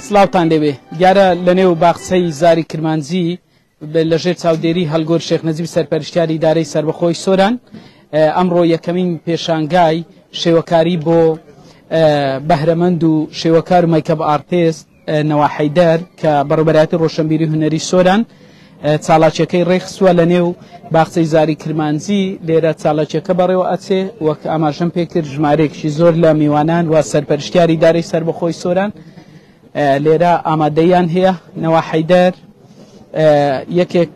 سلااوتان لێبێ دیارە لەنێو باخچەی زاری کرمانجی لەژێر چاودێری هەلگۆر شێخ نەجیب سەرپەرشتیاری ئیدارەی سربەخۆی سۆران ئەمڕۆ یەکەمین پێشانگای شێوەکاری بۆ بەهرەمەند و شێوەکار و مەیکەب ئارتێست نەوا حەیدەر کە بەڕێوەبەرایەتی ڕۆشنبیری هونەری سۆران چالاکیەکەی ڕێخستووە لەنێو باخچەی زاری کرمانجی لێرە چالاکیەکە بەڕێوە ئەچێ وەک ئاماژەم پێکرد ژمارەیەکی زۆر لە میوانان و سەرپەرشتیاری ئیدارەی سربەخۆی سۆران لێرە ئامادەیان هەیە. نەوا حەیدەر یەکێک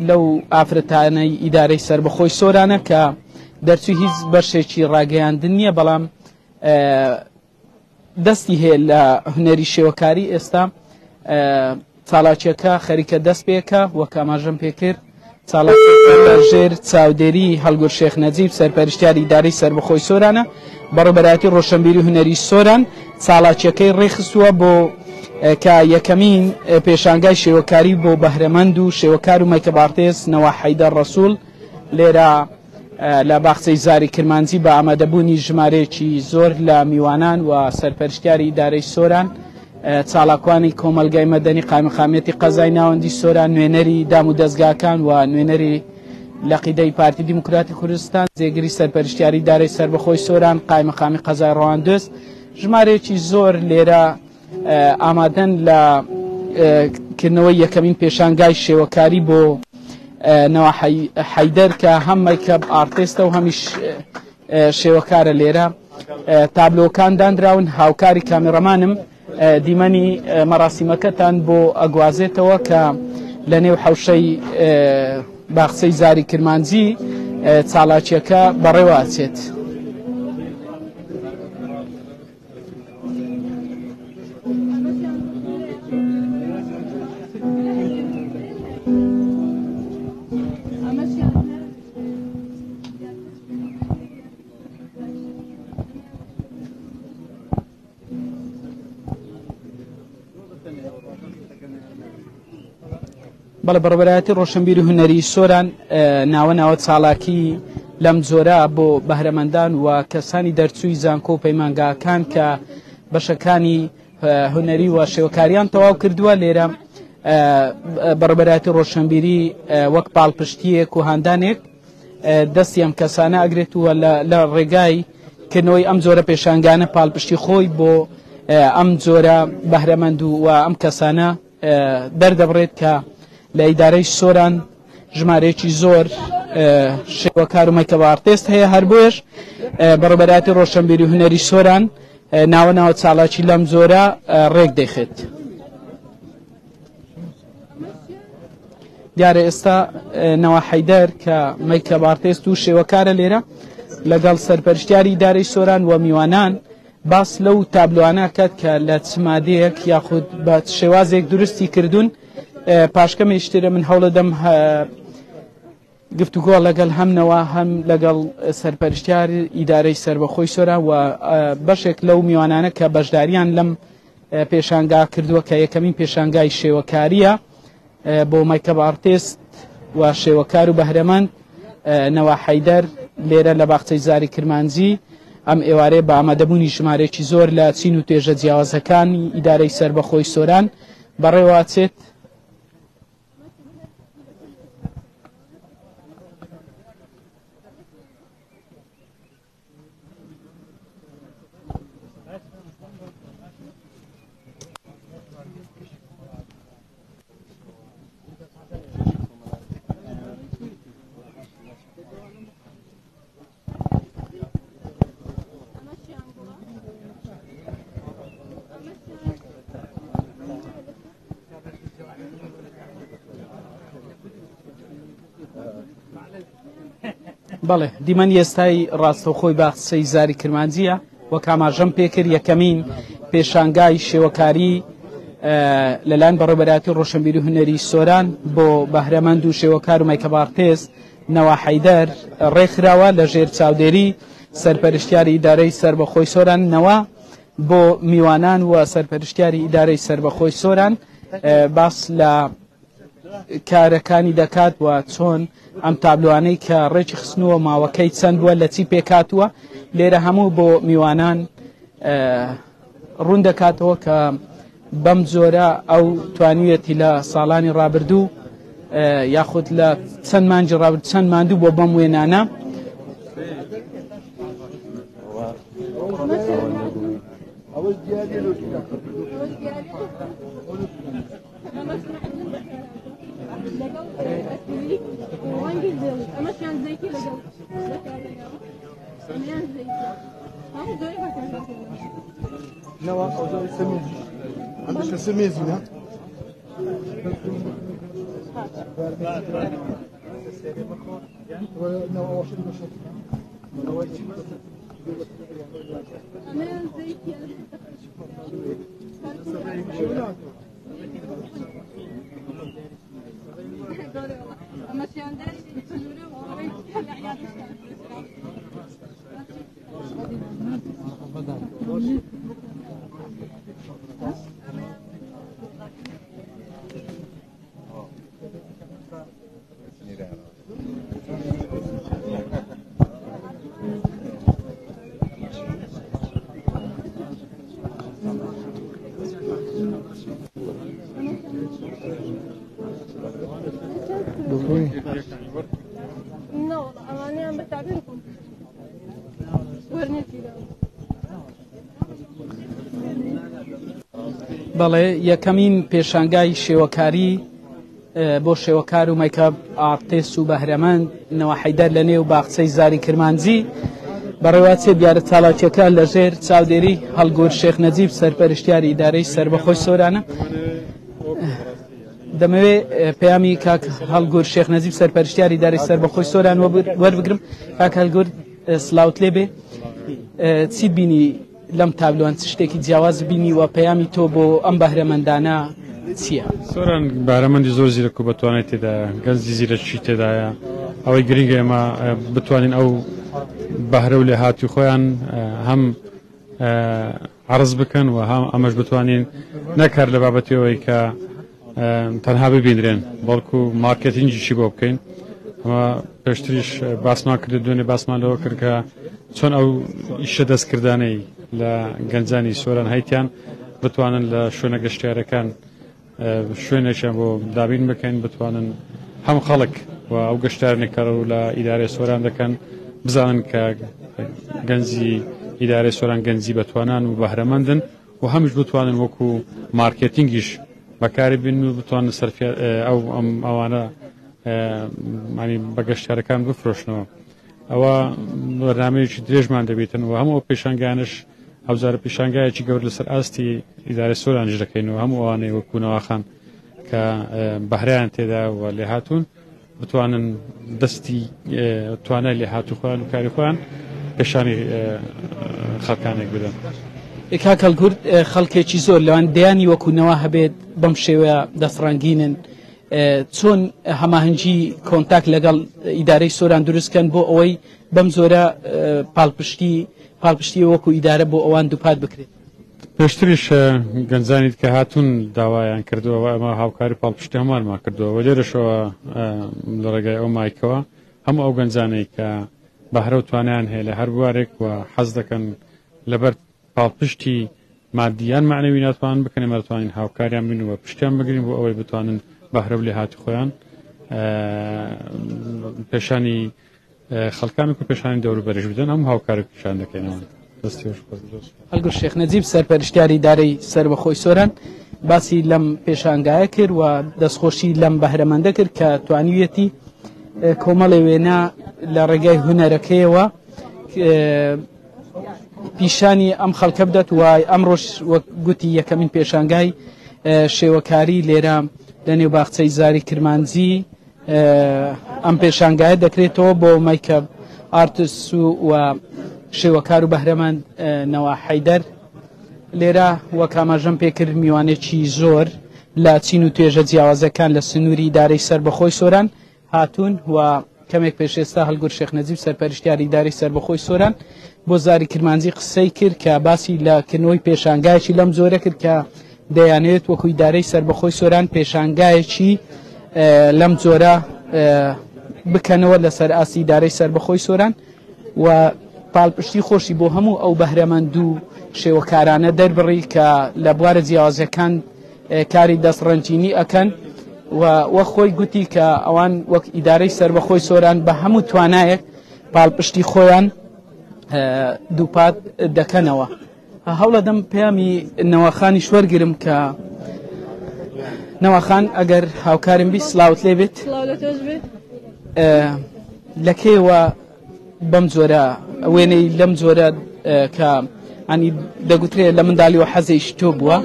لەو ئافرەتانەی ئیدارەی سربەخۆی سۆرانە کە دەرچووی هیچ بەشێکی ڕاگەیاندن نییە بەڵام دەستی هەیە لە هونەری شێوەکاری. ئێستا چالاکیەکە خەریکە دەست پێکە وەک ئاماژەم پێکرد چالاکیەکە لەژێر چاودێری هەلگۆر شێخ نەجیب سەرپەرشتیاری ئیدارەی سربەخۆی سۆرانە بەڕێوەبەرایەتی ڕۆشنبیری هونەری سۆران چالاکیەکەی ڕێخستووە بۆ کە یەکەمین پێشانگای شێوەکاری بۆ بەهرەمەند و شێوەکار و مەیکەب ئارتێست نەوا حەیدەر ڕەسوول لێرە لە باخچەی زاری کرمانجی بە ئامادەبوونی ژمارەیەکی زۆر لە میوانان و سەرپەرشتیاری ئیدارەی سۆران چالاکوانی کۆمەلگای مەدەنی قایمەقامەتی قەزای ناوەندی سۆران نوێنەری دام و دەستگاکان و نوێنەری لەقیدەی پارتی دیموکراتی کوردستان جێگری سەرپەرشتیاری ئیدارەی سربەخۆی سۆران قایمەقامی قەزای ڕەواندۆست ژمارەیەکی زۆر لێرە ئامادەن لە کردنەوەی یەکەمین پێشانگای شێوەکاری بۆ نەوا حەیدەر کە هەم مەیکەب ئارتێستە و هەمیش شێوەکارە. لێرە تابلۆکان دانراون هاوکاری کامێڕەمانم دیمەنی مەراسیمەکەتان بۆ ئەگوازێتەوە کە لە نێو حەوشەی باخچەی زاری کرمانجی چالاکیەکە بەڕێوە ئەچێت. بەڵێ بەڕێوەبەرایەتی ڕۆشنبیری هونەری سۆران ناوە چالاکی لەم جۆرە بۆ بەهرەمەندان و کەسانی دەرچووی زانکۆ و پەیمانگاکان کە بەشەکانی هونەری و شێوەکاریان تەواو کردووە. لێرە بەڕێوەبەرایەتی ڕۆشنبیری وەک پاڵپشتیەک و هاندانێک دەستی ئەم کەسانە ئەگرێتووە لە ڕێگای کردنەوەی ئەم جۆرە پێشانگانە پاڵپشتی خۆی بۆ ئەم جۆرە بەهرەمەند و ئەم کەسانە دەردەبڕێت کە لە ئیدارەی سۆران ژمارەیەکی زۆر شێوەکار و مەیکەب ئارتێست هەیە. هەر بۆیش بەڕێوەبەرایەتی ڕۆشنبیری هونەری سۆران ناوە چالاکی لەم جۆرە ڕێک دەخێت. دیارە ئێستا نەوا حەیدەر کە مەیکەب ئارتێست و شێوەکارە لێرە لەگەڵ سەرپەرشتیاری ئیدارەی سۆران و میوانان باس لەو تابلوانە کات کە لە چمادەیەک یاخود بە شێوازێک دروستی کردوون. پاشکەمێشترە من هەوڵە دەم گفتوگۆ لەگەڵ هەمنەوە هەم لەگەڵ سەرپەرشتیاری ئیدارەی سربەخۆی سۆران و بەشێک لەو میوانانە کە بەشداریان لەم پێشانگا کردووە کە یەکەمین پێشانگای شێوەکاریە بۆ مەیکەب ئارتێست و شێوەکار و بەهرەمەند نەوا حەیدەر لێرە لە باخچەی زاری کرمانجی ئەم ئێوارەیە بە ئامادەبوونی ژمارەیەکی زۆر لە چین و توێژە جیاوازەکانی ئیدارەی سربەخۆی سۆران بەڕێوە ئەچێت. بەڵێ دیمەنی ئێستای ڕاستەوخۆی باخچەی زاری کرمانجیە وەک ئاماژەم پێکرد یەکەمین پێشانگای شێوەکاری لەلایەن بەڕێوەبەرایەتی ڕۆشنبیری هونەری سۆران بۆ بەهرەمەند و شێوەکار و مەیکەب ئارتێست نەوا حەیدەر ڕێکخراوە لەژێر چاودێری سەرپەرشتیاری ئیدارەی سربەخۆی سۆران نەوا بۆ میوانان و سەرپەرشتیاری ئیدارەی سربەخۆی سۆران باس لە کارەکانی دەکات و چۆن ئەم تابلوانەی کە ڕێکی خستنەوە ماوەکەی چەند بووە لە چی پێکاتووە لێرە هەموو بۆ میوانان ڕوون دەکاتەوە کە بەم جۆرە ئەو توانوێتی لە ساڵانی ڕابردوو یاخود لە چەند مانجی ڕابرد چەند ماندوو بۆ بەم وێنانە بەڵێ یەکەمین پێشانگای شێوەکاری بۆ شێوەکار و مەیکەپ ئارتێس و بەهرەمەند نەوە حەیدەر لە نێو باخچەی زاری کرمانجی بەڕێوەچێ دیارە چالاکیەکە لەژێر چاودێری هەڵگور شێخ نەجیب سەرپەرشتیاری ئیدارەی سربەخۆی سۆرانە دەمەوێت پەیامی کاک هەڵگور شێخ نەجیب سەرپەرشتیاری ئیدارەی سربەخۆی سۆران وەربگرم کاک هەڵگور سلااوت لێ بێ چیت بینی لەم تابلوان چ شتێکی جیاواز بینی و پەیامی تۆ بۆ ئەم بەهرەمەندانە چییە؟ سۆران بەهرەمەندی زۆر زیرەک و بەتوانێت تێدا گەنجی زیرەکی تێدایە ئەوەی گرنگە ئێمە بتوانین ئەو بەهرە و لێهاتی خۆیان هەم عرض بکەن و هەم ئەمەش بتوانین نەکار لە بابەتەوەی کە تەنها ببینرێن بەڵکو مارکێتینگیشی بۆ بکەین ئەمە پێشتریش باسمان کرد دوێنێ باسمان لەوە کرد کە چۆن ئەو ئیشە دەستکردانەی لە گەنجانی سۆران هەیتیان بتوانن لە شوێنە گەشتیارەکان شوێنێکیان بۆ دابین بکەین بتوانن هەم خەڵک و ئەو گەشتارنێکەڕ و لە ئیدارەی سۆران دەکەن بزانن کە گەنجی ئیدارەی سۆران گەنجی بەتوانان و بەهرەمەندن و هەمیش بتوانن وەکو مارکێتینگیش بەکاری بین و بتوانن ئەو ئەوانە بە گەشتارەکان بفرۆشنەوە ئەوە بەرنامەیەکی درێژمان دەبێتن و هەموو پیشانگانش ئەوزارە پیشانگایەکی گەور لەسەر ئاستی ئیدارەی سۆرانش دەکەینەوە هەموو ئەوانەی وەکوونەوەخان کە بەهرەیان تێدا و لێهاتوون بتوانن دەستی توانای لێهاتوو خۆیان و کاری خۆیان پیشانی خەڵکانێک بدەن. کاک هەڵگور خەڵکێکی زۆر لەوان دەیانی وەکوونەوە هەبێت بەم شێوەیە دەستڕانگینن چۆن هەماهەنگی کۆنتاک لەگەڵ ئیدارەی سۆران دروستکەن بۆ ئەوەی بەم زۆرە پاڵپشتی وەکو ئیدارە بۆ ئەوان دووپات بکرێت. پێشتریش گەنجانیت کە هاتوون داوایان کردووە ئەمە هاوکاری پاڵپشتی هەمانمان کردووە لێرەشەوە لە ڕێگای ئەو مایکەوە هەموو ئەو گەنجانەی کە بەهرە و توانیان هەیە لە هەر بوارێک و حەز دەکەن لەبەر پاڵپشتی مادیان معنەوی ناتوان بکەن ئەمەتوانین هاوکاریان بین و پشتیان بگرین بۆ ئەوەی بتوانن بەهرە و لێهاتی خۆیان پێشانی خەڵکان و پێشانی دەوروبەرش بدەن هەموو هاوکارێک پیشان دەکەینەوە. هەڵگور شێخ نەجیب سەرپەرشتیاری ئیدارەی سربەخۆی سۆران باسی لەم پێشانگایە کرد و دەستخۆشی لەم بەهرەمەندە کرد کە توانیوێتی کۆمەڵی وێنە لە ڕێگای هونەرەکەیەوە پیشانی ئەم خەڵکە بدات و ئەمڕۆژ وەک گوتی یەکەمین پێشانگای شێوەکاری لێرە لە نێو باخچەی زاری کرمانجی ئەم پێشانگایە دەکرێتەوە بۆ مەیکەپ ئارتس و شێوەکار و بەهرەمەند نەوە حەیدەر لێرە وەک ئاماژەم پێکرد میوانێکی زۆر لە چین و توێژە جیاوازەکان لە سنووری ئیدارەی سربەخۆی سۆران هاتوون و کەمێک پێش ئێستا هەڵگور شێخ نەجیب سەرپەرشتیاری ئیدارەی سربەخۆی سۆران بۆ زاری کرمانجی قسەی کرد کە باسی لە کردنەوەی پێشانگایەکی لەم زۆرە کرد کە دەیانێت وەکو ئیدارەی سربەخۆی سۆران پێشانگایەکی لەم جۆرە بکەنەوە لەسەر ئاستی ئیدارەی سربەخۆی سۆران و پاڵپشتی خۆشی بۆ هەموو ئەو بەهرەمەند و شێوەکارانە دەربڕی کە لە بوارە جیاوازەکان کاری دەستڕەنجینی ئەکەن وە خۆی گوتی کە ئەوان وەک ئیدارەی سربەخۆی سۆران بە هەموو توانایەک پاڵپشتی خۆیان دووپات دەکەنەوە. هەوڵە دەم پەیامی نەوەخانی شوەرگرم کە نەوەخان ئەگەر هاوکارم بی سلااوت لێ بێت لە کێوە بەم جۆرە وێنەی لەم جۆرە کە ئەنی دەگوترێت لە منداڵی و حەزەیش تۆ بووە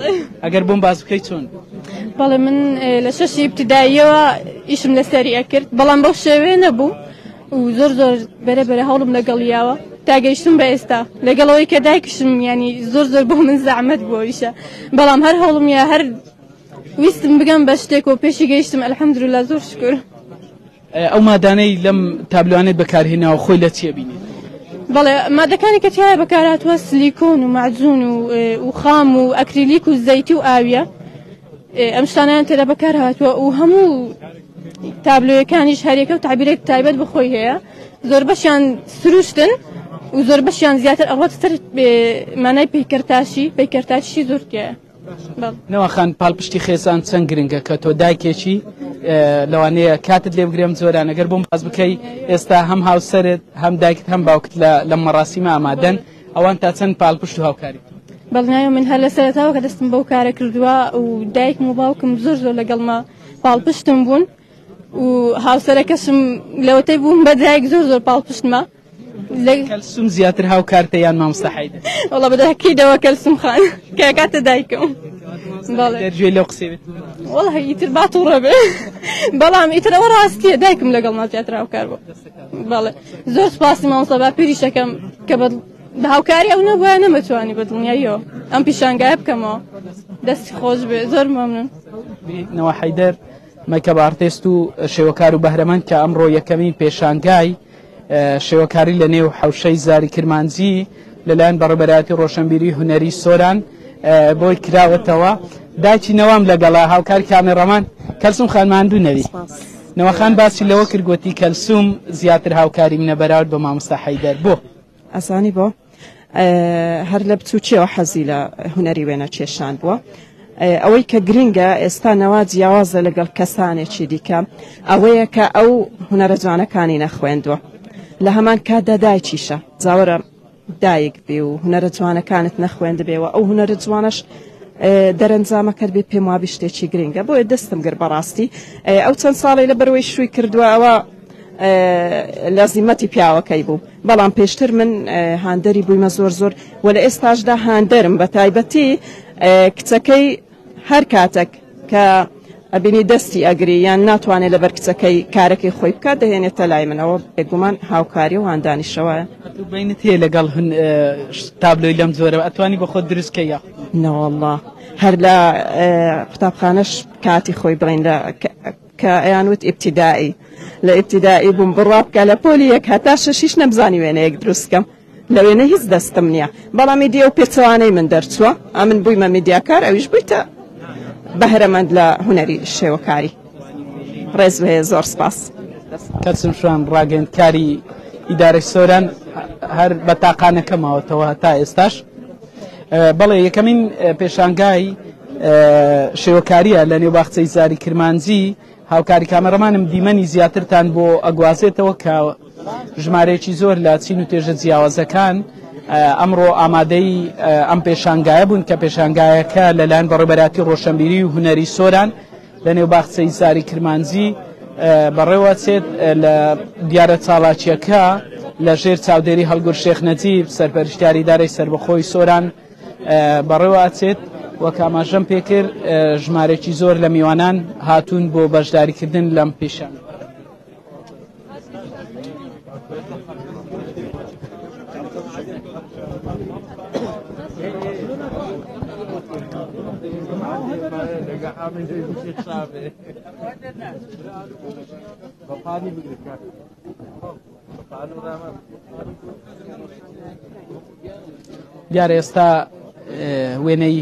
ئەگەر بۆم باز بکەیت چۆن؟ بەڵێ من لە شەشی ابتیداییەوە ئیشم لەسەری ئەکرد بەڵام بەو شێوێ نەبوو و زۆر بەرەبەرە هەوڵم لەگەڵیاوە تاگەیشتم بە ئێستا لەگەڵەوەی کە دایکشم ینی زۆر بۆ من زەحمەت بووە ئیشە بەڵام هەر هەوڵم یا هەر ویستم بگەم بە شتێک و پێشی گەیشتم ئەلحەمدوللا زۆر شکر. ئەو مادانەی لەم تابلوانێت بەکارهێناوە خۆی لە چیە بینی؟ بەڵێ مادەکانی کە تایە بەکارهاتووە سلیکۆن و معجون و خام و ئەکریلیک و زەیتی و ئاویە ئەم شتانیان تێدا بەکار هاتووە و هەموو تابلۆیەکانیش هەرێکە و تعبیرێک تایبەت بخۆی هەیە زۆر بەشیان سروشتن و زۆر بەشیان زیاتر ئەڕۆتە سەر مانای پەیکەرتاشی زۆر تایە. نەوەخان پاڵپشتی خێزان چەند گرنگە کە تۆ دایکێکی لەوانەیە کاتت لێ بگرێم زۆران ئەگەر بۆم باز بکەی ئێستا هەم هاوسەرت هەم دایکت هەم باوکت لە مەڕاستیمە ئامادەن ئەوان تا چەند پاڵپشت و هاوکاری؟ بەڵناوە من هەر لە سەرەتاوە کە دەستم بەو کارە کردووە و دایکم و باوکم زۆر لەگەڵمە پاڵپشتم بوون و هاوسەرەکەشم لەوەتەی بووم بە دایک زۆر پاڵپشتمە. کەلسوم زیاتر هاوکارتە یان مامۆستا حەیدەر؟ وەڵا بەداکەیدەوە کەلسوم خان کە کاتە دایکم دەرگوێ لەو قسەوێت وەڵا ئیتر باتوڕە بێ بەڵام ئیتر ئەوە ڕاستیە دایکم لەگەڵ زیاتر هاوکار بوو. بەڵێ زۆر سپاسی مامۆستا با پێریشەکەم کە بە هاوکاری ئەو نەبووە نەمەتوانی بە دڵنیاییەوە ئەم پیشانگایە بکەمەوە دەستی خۆش بێ زۆر مەمنون. نەوە حەیدەر مەکتەب ئارتیست و شێوەکار و بەهرەمەند کە ئەمڕۆ یەکەمین پێشانگای شێوەکاری لە نێو حەوشەی زاری کرمانجی لەلایەن بەڕێبەرایەتی ڕۆشنبیری هونەری سۆران بۆی کراوەتەوە. داچی نەوام لەگەڵا هاوکار کامێڕەمان کەلسوم خان ماندوو نەوی نەوەخان باسی لەوە کردگوتی کەلسوم زیاتر هاوکاری منە بەراورد بە مامۆستا حەیدەر بۆ ئەزانی بۆ هەر لە بچووچیەوە حەزی لە هونەری وێنە کێشان بووە ئەوەی کە گرنگە ئێستا نەوا جیاوازە لەگەڵ کەسانێکی دیکە ئەوەیە کە ئەو هونەرە جوانەکانی نەخوێندووە لە هەمان کاتدا دایکیشە جاوەرە دایک بێ و هونەرە جوانەکانت نەخوێندبێەوە ئەو هونەرە جوانش دەرەنجامەکەت بێ پێم وابی شتێکی گرنگە بۆیە دەستم گر بەڕاستی ئەو چەند ساڵی لە بەرەوەی شووی کردووە ئەوە لازیمەتی پیاوەکەی بوو بەڵام پێشتر من هاندەری بوویمە زۆر و لە ئێستاشدا هاندەرم بە تایبەتی کچەکەی هەر کاتێک کە ئەبینی دەستی ئەگری یان ناتوانێت لەبەر کچەکەی کارەکەی خۆی بکات دەهێنێتە لای منەوە بێگومان هاوکاری و هاندانیشەوەیە. بینت هەیە لەگەڵ تابلۆی لەم جۆرە ئەتوانی بە خۆت دروستکەیە؟ نەوەڵڵا هەر لە قوتابخانەش کاتی خۆی بڵین کە ئەیانوت ئیبتیدایی لە ئیبتیدایی بووم بڕوا بکە لە پۆلی یەک هەتا شەشیش نەبزانی وێنەیەک دروستکەم لە وێنە هیچ دەستم نییە بەڵام میدیە و پێچەوانەی من دەرچووە ئەمن بوویمە میدیاکار ئەویش بوویتە بەهرەمەند لە هونەری شێوەکاری. ڕێز بهەیە زۆر سپاس. کەسم شوان ڕاگەندکاری ئیدارەی سۆران هەر بە تاقانەکەماوەتەوە تا ئێستاش بەڵێ یەکەمین پێشانگای شێوەکاریە لە نێو باخچەی زاری کرمانجی هاوکاری کامەڕەمانم دیمەنی زیاترتان بۆ ئەگوازێتەوە کە ژمارەیەکی زۆر لە چین و توێژە جیاوازەکان ئەمڕۆ ئامادەی ئەم پێشانگایە بوون کە پێشانگایەکە لەلایەن بەڕێبەراتی ڕۆشنبیری و هونەری سۆران لە نێو باخچەی زاری کرمانجی بەڕێوە چێت لە دیارە چاڵاکیەکە لە ژێر چاودێری هەڵگور شێخ نەجیب سەرپەرشتیاری دارەی سربەخۆی سۆران بەڕێوە چێت وەک ئاماژەم پێکرد ژمارێکی زۆر لە میوانان هاتوون بۆ بەشداریکردن لەم پێشان. دیارە ئێستا وێنەی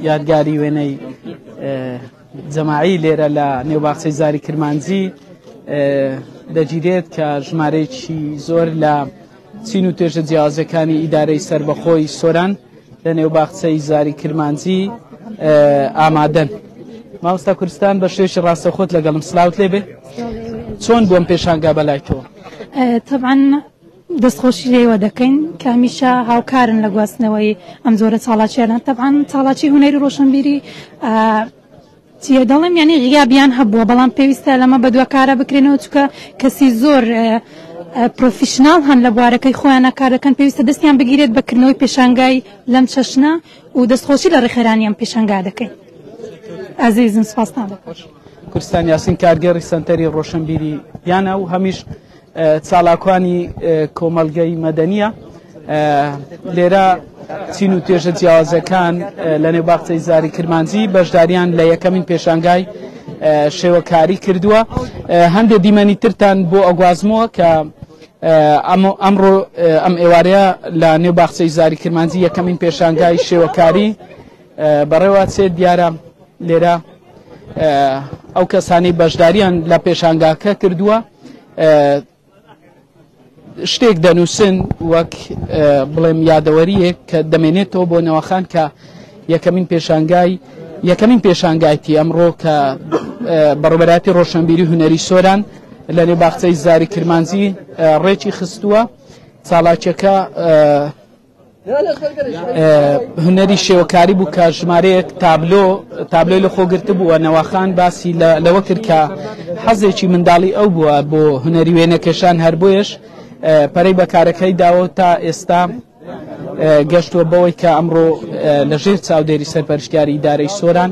یادگاری وێنەی جەماعی لێرە لە نێوباخچەی زاری کرمانجی دەگیرێت کە ژمارەیەکی زۆر لە چین و توێژە جیاوازەکانی ئیدارەی سربەخۆی سۆران لە نێوباخچەی زاری کرمانجی ئامادەن. مامۆستا کوردستان بە شێوەیەکی ڕاستەوخۆت لەگەڵم سلااوت لێبێ چۆن بۆم پێشانگا بەلای تۆ؟ طبعا دەستخۆشی لێوە دەکەین کامیشە هاوکارن لە گواستنەوەی ئەم زۆرە چاڵاکیانە طبعا چاڵاکی هونەری ڕۆشنبیری چیە دەڵێم یعنی غیابیان هەبووە بەڵام پێویستە لەمە بە دووەکارە بکرێنەوە چکە کەسی زۆر پرۆفیشنال هەن لە بوارەکەی خۆیان کارەکەن پێویستە دەستیان بگیرێت بەکردنەوەی پێشانگای لەم چەشنە و دەستخۆشی لە ڕێخێرانیان پێشانگا دەکەین. عزیزم سپاسان دەکەم. کوردستان یاسین کارگەڕی سەنتەری ڕۆشنبیری یانە و هەمیش چالاکوانی کۆمەلگەی مەدەنیە لێرە چین و توێژە جیاوازەکان لە نێوباخچەی زاری کرمانجی بەشداریان لە یەکەمین پێشانگای شێوەکاری کردووە. هەندێک دیمەنی ترتان بۆ ئەگوازمەوە کە ئەمڕۆ ئەم ئێوارەیە لە نێوباخچەی زاری کرمانجی یەکەمین پێشانگای شێوەکاری بەڕێوە چێت دیارە لێرە ئەو کەسانی بەشداریان لە پێشانگاکە کردووە شتێک دەنووسن وەک بڵێم یادەوەریەک کە دەمێنێتەوە بۆ نەوەخان کە یەکەمین پێشانگایتی ئەمڕۆ کە بەڕێوەبەراتی ڕۆشنبیری هونەری سۆران لە نێوباخچەی زاری کرمانجی ڕێکی خستووە. چاڵاکیەکە هونەری شێوەکاری بوو کە ژمارەیەک تابلۆی لە خۆگرتە بووە. نەوەخان باسی لەوە کرد کە حەزێکی منداڵی ئەو بووە بۆ هونەری وێنەکێشان هەر بۆیش پەرەی بەکارەکەی داوە تا ئێستا گەشتووە بەوەی کە ئەمڕۆ لە ژێر چاودێری سەرپەرشتیاری ئیدارەی سۆران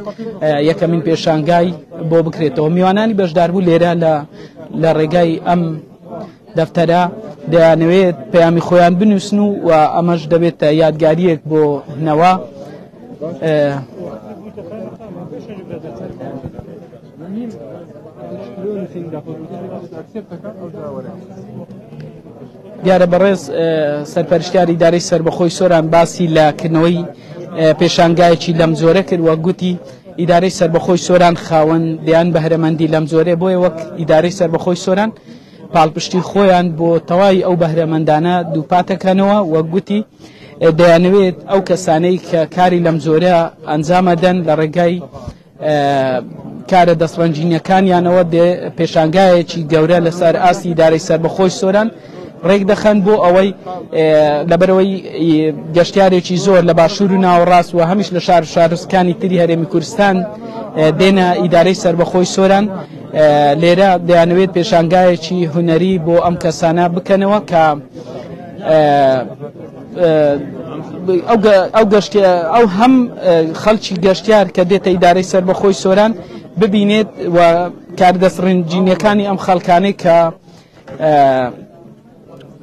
یەکەمین پێشانگای بۆ بکرێتەوە. میوانانی بەشداربوو لێرە لە ڕێگای ئەم دەفتەرە دەیانەوێت پەیامی خۆیان بنووسن و ئەمەش دەبێتە یادگاریەک بۆ نەوە. دیارە بەڕێز سەرپەرشتیاری ئیدارەی سربەخۆی سۆران باسی لەکردنەوەی پێشانگایەکی لەم جۆرە کرد وە گوتی ئیدارەی سربەخۆی سۆران خاوەن دیان بەهرەمەندی لەم جۆرە بۆیە وەک ئیدارەی سربەخۆی سۆران پاڵپشتی خۆیان بۆ تەواوی ئەو بەهرەمەندانە دووپاتەکەنەوە وە گوتی دەیانەوێت ئەو کەسانەی کە کاری لەم جۆرە ئەنجامەدەن لە ڕێگای کارە دەستڕەنجینیەکانیانەوە پێشانگایەکی گەورە لەسەر ئاستی ئیدارەی سربەخۆی سۆران ڕێک دەخەن بۆ ئەوەی لەبەرەوەی گەشتیارێکی زۆر لە باشوور و ناوەڕاست و هەمیش لە شارستانی تری هەرێمی کوردستان دێنە ئیدارەی سربەخۆی سۆران لێرە دەیانەوێت پێشانگایەکی هونەری بۆ ئەم کەسانە بکەنەوە کە ئەو هەم خەڵکی گەشتیار کە دێتە ئیدارەی سربەخۆی سۆران ببینێت و کاردەستڕنجینیەکانی ئەم خەڵکانەی کە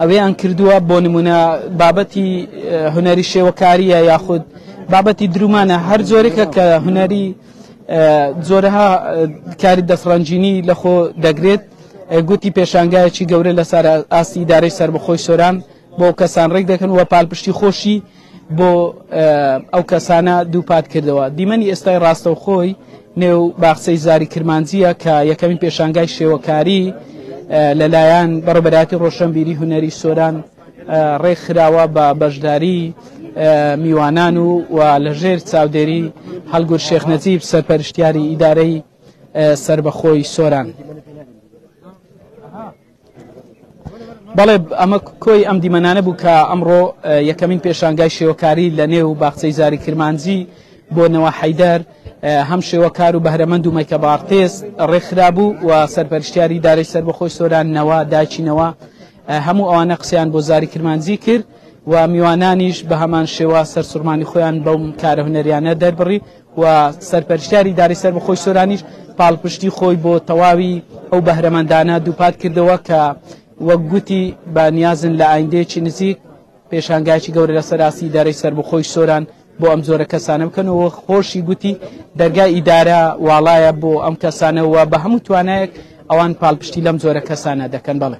ئەوەیان کردووە بۆ نمونە بابەتی هونەری شێوەکاریە یاخود بابەتی درومانە هەر جۆرێکە کە هونەری زۆرها کاری دەستڕەنجینی لەخۆ دەگرێت گوتی پێشانگایەکی گەورە لەسەر ئاستی ئیدارەی سربەخۆی سۆران بۆ کەسان ڕێک دەکەن و پاڵپشتی خۆشی بۆ ئەو کەسانە دووپات کردەوە. دیمەنی ئێستای ڕاستەوخۆی نێو باخچەی زاری کرمانجیە کە یەکەمین پێشانگای شێوەکاری لەلایەن بەڕێوەبەراتی ڕۆشنبیری هونەری سۆران ڕێکخراوە بە بەشداری میوانان و لەژێر چاودێری هەڵگور شێخ نەجیب سەرپەرشتیاری ئیدارەی سربەخۆی سۆران. بەڵێ ئەمە کۆی ئەم دیمەنانە بوو کە ئەمڕۆ یەکەمین پێشانگای شێوەکاری لە نێو باخچەی زاری کرمانجی بۆ نەوە حەیدەر هەم شێوەکار و بەهرەمەند و مەیکەبارتێز ڕێکخرا بوو و سەرپەرشتیاری ئیدارەی سربەخۆی سۆران نەوە داچینەوە هەموو ئەوانە قسەیان بۆ زاری کرمانجی کرد و میوانانیش بە هەمان شێوە سەرسوڕمانی خۆیان بەو کارە هونەریانە دەربڕی و سەرپەرشتیاری ئیدارەی سربەخۆی سۆرانیش پاڵپشتی خۆی بۆ تەواوی ئەو بەهرەمەندانە دووپات کردەوە کە وەک گوتی بە نیازن لە ئایندەیەکی نزیک پێشانگایکی گەورە لەسەر ئاستی ئیدارەی سربەخۆی سۆران بۆ ئەم زۆرە کەسانە بکەنەوە. خۆشی گوتی دەرگای ئیدارە واڵایە بۆ ئەم کەسانەوە بە هەموو توانایەک ئەوان پاڵپشتی لەم زۆرە کەسانە دەکەن. بەڵێ